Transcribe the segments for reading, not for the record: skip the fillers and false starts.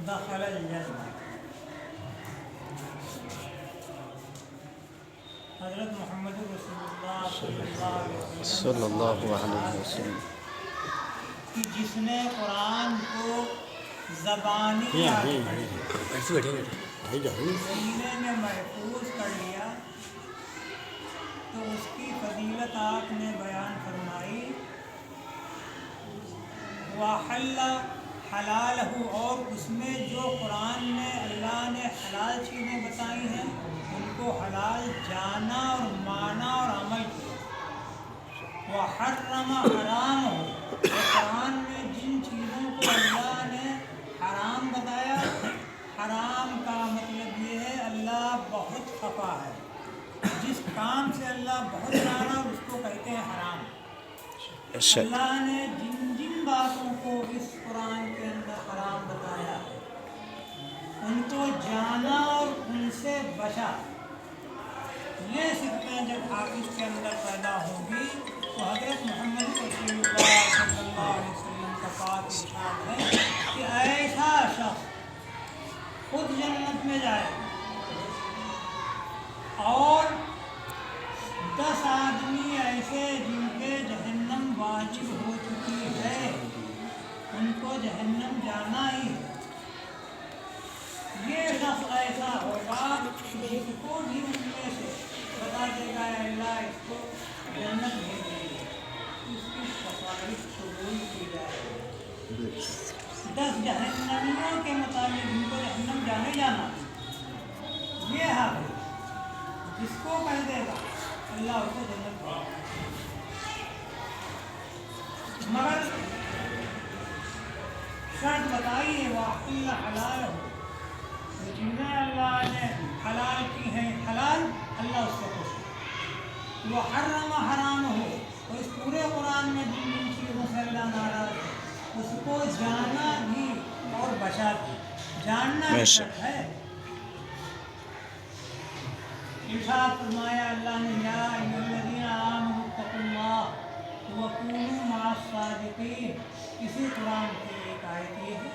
دخل الجنہ. حضرت محمد رسول اللہ صلی اللہ علیہ وسلم کہ جس نے قرآن کو زبانی سینے میں محفوظ کر لیا تو اس کی فضیلت آپ نے بیان فرمائی. وَحَلَّ حَلَالَهُ اور اس میں جو قرآن میں اللہ نے حلال چیزیں بتائی ہیں ان کو حلال جانا اور مانا اور عمل کیا. وَحَرَّمَ حَرَامَهُ قرآن میں جن چیزوں کو اللہ نے حرام بتایا، حرام کا مطلب یہ ہے اللہ بہت خفا ہے. جس کام سے اللہ بہت ناراض اس کو کہتے ہیں حرام. اللہ نے جن جن باتوں کو اس قرآن کے اندر حرام بتایا ان کو جانا اور ان سے بچا. یہ صفتیں جب حافظ کے اندر پیدا ہوں گی تو حضرت محمد رسول اللہ صلی اللہ علیہ وسلم کا پاک ارشاد ہے کہ ایسا شخص خود جنت میں جائے اور 10 آدمی ایسے جن کے جہنم واجب ہو چکی ہے ان کو جہنم جانا ہی ہے. یہ شخص ایسا ہوگا جس کو بھی ان میں سے بتا دے گا اللہ اس کو جنت بھیج دے، اس کی سفارش قبول کی جائے گی. 10 جہنمیوں کے مطابق ان کو جہنم جانے جانا یہ حق ہے. جس کو کہہ دے گا اللہ اس کو جنت بھیج دے. مگر شرط بتائیے وَأَحِلَّ حَلَالَهُ چیزیں اللہ نے حلال کی ہیں حلال اللہ اس سے خوش ہے. وَحَرَّمَ حَرَامَهُ اور اس پورے قرآن میں جن جن چیزوں سے اللہ ناراض ہے اس کو جانا بھی اور بچا بھی. جاننا بھی شرط ہے. ارشاد فرمایا اللہ نے یا ایھا الذین آمنوا اتقوا اللہ وکونوا مع الصادقین. اسی قرآن کی ایک آیت یہ ہے،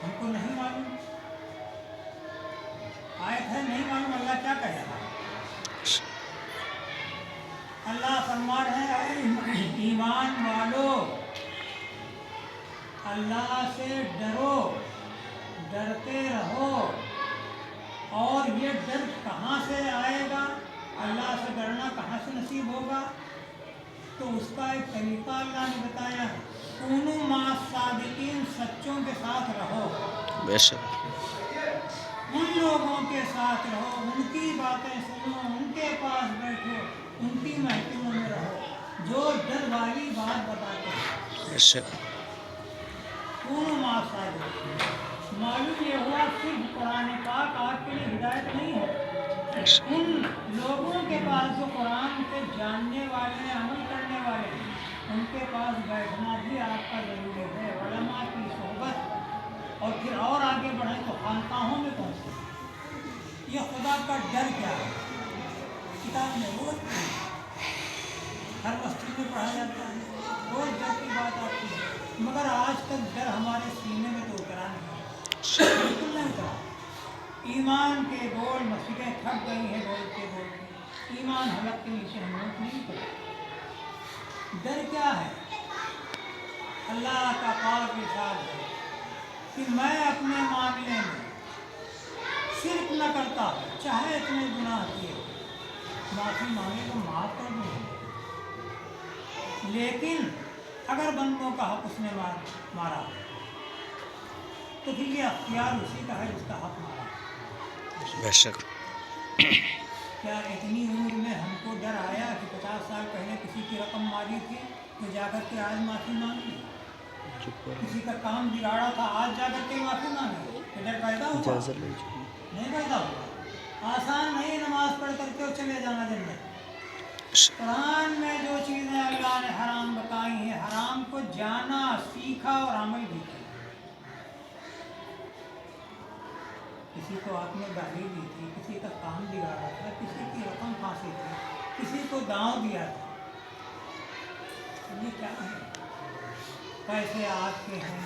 ہم کو نہیں معلوم آیت ہے، نہیں معلوم اللہ کیا کہہ رہا ہے. اللہ فرما رہے ہیں اے ایمان والو اللہ سے ڈرو، ڈرتے رہو. اور یہ ڈر کہاں سے آئے گا، اللہ سے ڈرنا کہاں سے نصیب ہوگا؟ تو اس کا ایک طریقہ اللہ نے بتایا ہے، کونوا مع الصادقین سچوں کے ساتھ رہو. بے شک ان لوگوں کے ساتھ رہو، ان کی باتیں سنو، ان کے پاس بیٹھو، ان کی محفلوں میں رہو جو ڈر والی بات بتاتے ہیں. بے شک کونوا مع الصادقین. معلوم یہ ہوا صرف قرآن پاک آپ کے لیے ہدایت نہیں ہے، ان لوگوں کے پاس جو قرآن کے جاننے والے عمل کرنے والے ہیں ان کے پاس بیٹھنا بھی آپ کا ضروری ہے. علماء کی صحبت. اور پھر اور آگے بڑھیں تو خانقاہوں میں پہنچیں. یہ خدا کا ڈر کیا ہے کتاب میں روز ہر مسجد میں پڑھا جاتا ہے، روز ڈر کی بات آتی ہے، مگر آج تک ڈر ہمارے سینے میں تو اترا نہیں، بالکل نہیں اترا. ایمان کے بول مسجدیں تھک گئی ہیں بولتے بولتے، ایمان حلق کے نیچے ہمت نہیں پڑا. ڈر کیا ہے؟ اللہ کا پاک ارشاد ہے کہ میں اپنے معاملے میں شرک نہ کرتا چاہے اتنے گناہ کیے، معافی مانگے تو معاف کر دوں. لیکن اگر بندوں کا حق اس نے مارا تو پھر یہ اختیار اسی کا ہے جس کا حق مارا. بے شک کیا اتنی عمر میں ہم کو ڈر آیا کہ 50 سال پہلے کسی کی رقم ماری تھی تو جا کر کے آج معافی مانگی؟ کسی کا کام بگاڑا تھا آج جا کر کے معافی مانگی؟ ڈر پیدا ہوا؟ نہیں پیدا ہوا. آسان نہیں نماز پڑھ کر کے چلے جانا جنت. قرآن میں جو چیزیں اللہ نے حرام بتائی ہیں حرام کو جانا، سیکھا اور عمل بھی کیا. کسی کو آپ نے گالی دی تھی، کسی کا کام بگاڑا تھا، کسی کی رقم پھانسی تھی، کسی کو داؤں دیا تھا. یہ کیا ہے؟ پیسے آپ کے ہیں،